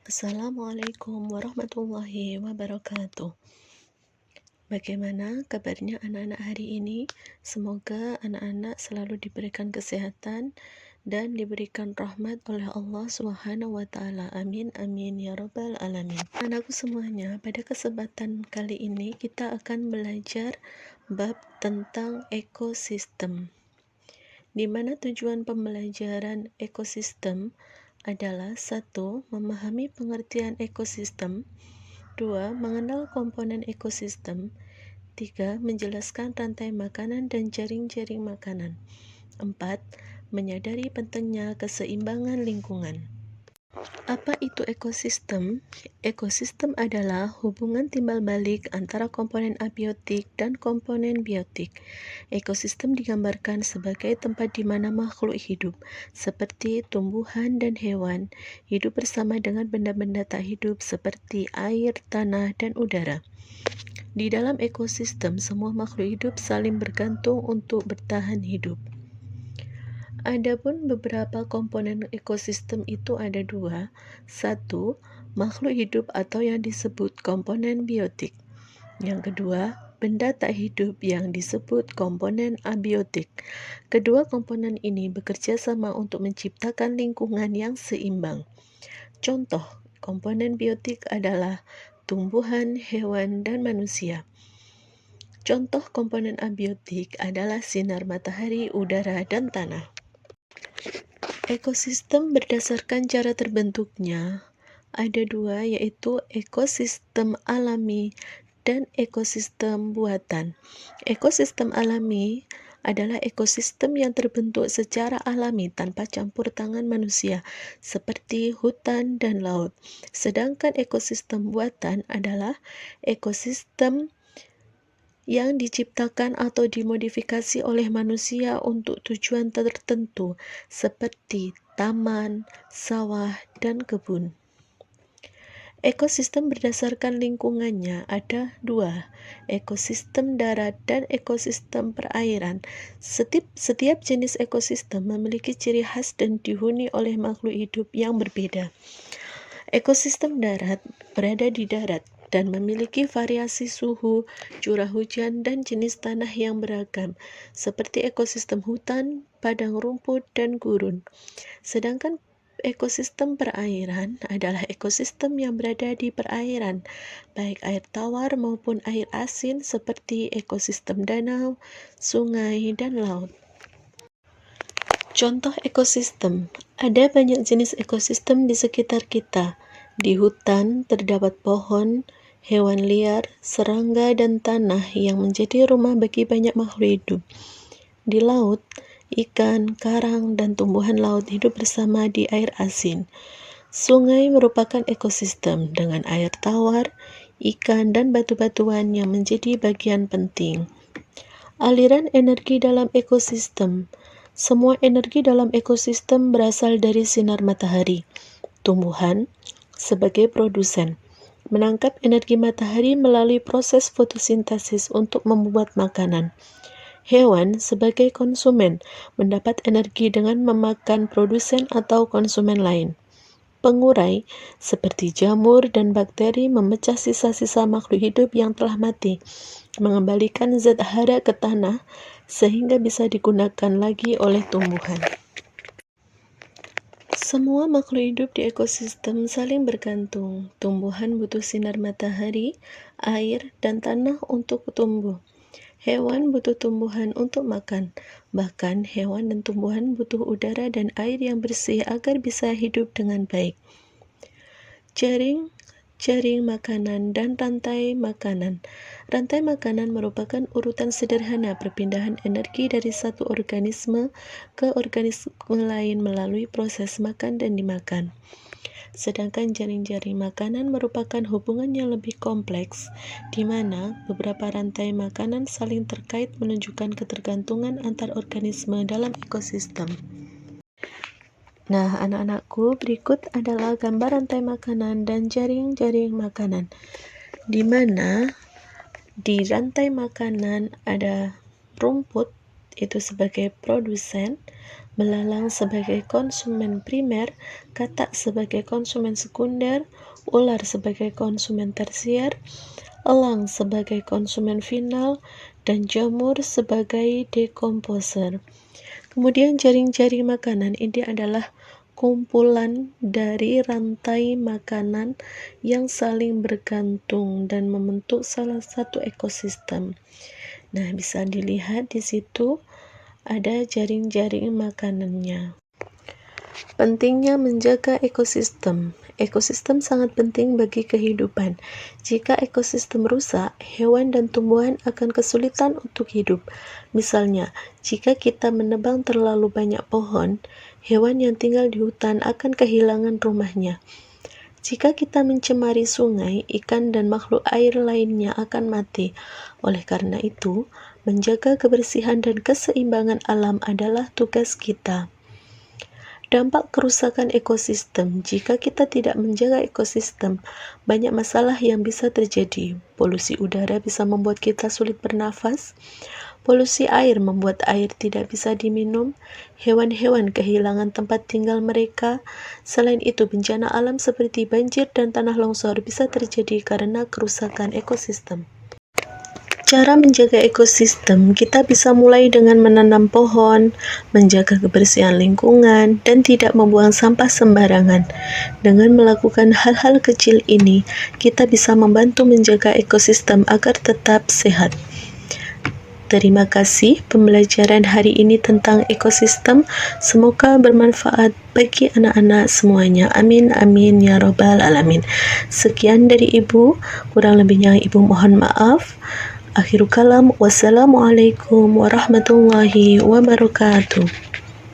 Assalamualaikum warahmatullahi wabarakatuh. Bagaimana kabarnya anak-anak hari ini? Semoga anak-anak selalu diberikan kesehatan dan diberikan rahmat oleh Allah Subhanahu wa taala. Amin amin ya rabbal alamin. Anakku semuanya, pada kesempatan kali ini kita akan belajar bab tentang ekosistem. Di mana tujuan pembelajaran ekosistem adalah 1. Memahami pengertian ekosistem, 2. Mengenal komponen ekosistem, 3. Menjelaskan rantai makanan dan jaring-jaring makanan, 4. Menyadari pentingnya keseimbangan lingkungan. Apa itu ekosistem? Ekosistem adalah hubungan timbal balik antara komponen abiotik dan komponen biotik. Ekosistem digambarkan sebagai tempat di mana makhluk hidup, seperti tumbuhan dan hewan, hidup bersama dengan benda-benda tak hidup seperti air, tanah, dan udara. Di dalam ekosistem, semua makhluk hidup saling bergantung untuk bertahan hidup. Adapun beberapa komponen ekosistem itu ada 2. 1. Makhluk hidup atau yang disebut komponen biotik. Yang kedua, benda tak hidup yang disebut komponen abiotik. Kedua komponen ini bekerja sama untuk menciptakan lingkungan yang seimbang. Contoh, komponen biotik adalah tumbuhan, hewan, dan manusia. Contoh komponen abiotik adalah sinar matahari, udara, dan tanah. Ekosistem berdasarkan cara terbentuknya ada 2, yaitu ekosistem alami dan ekosistem buatan. Ekosistem alami adalah ekosistem yang terbentuk secara alami tanpa campur tangan manusia, seperti hutan dan laut. Sedangkan ekosistem buatan adalah ekosistem yang diciptakan atau dimodifikasi oleh manusia untuk tujuan tertentu, seperti taman, sawah, dan kebun. Ekosistem berdasarkan lingkungannya ada 2, ekosistem darat dan ekosistem perairan. Setiap jenis ekosistem memiliki ciri khas dan dihuni oleh makhluk hidup yang berbeda. Ekosistem darat berada di darat dan memiliki variasi suhu, curah hujan, dan jenis tanah yang beragam, seperti ekosistem hutan, padang rumput, dan gurun. Sedangkan ekosistem perairan adalah ekosistem yang berada di perairan, baik air tawar maupun air asin, seperti ekosistem danau, sungai, dan laut. Contoh ekosistem, ada banyak jenis ekosistem di sekitar kita. Di hutan terdapat pohon, hewan liar, serangga, dan tanah yang menjadi rumah bagi banyak makhluk hidup. Di laut, ikan, karang, dan tumbuhan laut hidup bersama di air asin. Sungai merupakan ekosistem dengan air tawar, ikan, dan batu-batuan yang menjadi bagian penting. Aliran energi dalam ekosistem. Semua energi dalam ekosistem berasal dari sinar matahari. Tumbuhan, sebagai produsen, menangkap energi matahari melalui proses fotosintesis untuk membuat makanan. Hewan, sebagai konsumen, mendapat energi dengan memakan produsen atau konsumen lain. Pengurai, seperti jamur dan bakteri, memecah sisa-sisa makhluk hidup yang telah mati, mengembalikan zat hara ke tanah sehingga bisa digunakan lagi oleh tumbuhan. Semua makhluk hidup di ekosistem saling bergantung. Tumbuhan butuh sinar matahari, air, dan tanah untuk tumbuh. Hewan butuh tumbuhan untuk makan. Bahkan hewan dan tumbuhan butuh udara dan air yang bersih agar bisa hidup dengan baik. Jaring makanan dan rantai makanan. Rantai makanan merupakan urutan sederhana perpindahan energi dari satu organisme ke organisme lain melalui proses makan dan dimakan. Sedangkan jaring-jaring makanan merupakan hubungan yang lebih kompleks, di mana beberapa rantai makanan saling terkait menunjukkan ketergantungan antar organisme dalam ekosistem. Nah, anak-anakku, berikut adalah gambar rantai makanan dan jaring-jaring makanan, di mana di rantai makanan ada rumput, itu sebagai produsen, belalang sebagai konsumen primer, katak sebagai konsumen sekunder, ular sebagai konsumen tersier, elang sebagai konsumen final, dan jamur sebagai dekomposer. Kemudian jaring-jaring makanan ini adalah kumpulan dari rantai makanan yang saling bergantung dan membentuk salah satu ekosistem. Nah, bisa dilihat di situ ada jaring-jaring makanannya. Pentingnya menjaga ekosistem. Ekosistem sangat penting bagi kehidupan. Jika ekosistem rusak, hewan dan tumbuhan akan kesulitan untuk hidup. Misalnya, jika kita menebang terlalu banyak pohon, hewan yang tinggal di hutan akan kehilangan rumahnya. Jika kita mencemari sungai, ikan dan makhluk air lainnya akan mati. Oleh karena itu, menjaga kebersihan dan keseimbangan alam adalah tugas kita. Dampak kerusakan ekosistem. Jika kita tidak menjaga ekosistem, banyak masalah yang bisa terjadi. Polusi udara bisa membuat kita sulit bernafas. Polusi air membuat air tidak bisa diminum. Hewan-hewan kehilangan tempat tinggal mereka. Selain itu, bencana alam seperti banjir dan tanah longsor bisa terjadi karena kerusakan ekosistem. Cara menjaga ekosistem, kita bisa mulai dengan menanam pohon, menjaga kebersihan lingkungan, dan tidak membuang sampah sembarangan. Dengan melakukan hal-hal kecil ini, kita bisa membantu menjaga ekosistem agar tetap sehat. Terima kasih pembelajaran hari ini tentang ekosistem. Semoga bermanfaat bagi anak-anak semuanya. Amin, amin, ya robbal alamin. Sekian dari Ibu, kurang lebihnya Ibu mohon maaf. Akhirul kalam, wassalamualaikum warahmatullahi wabarakatuh.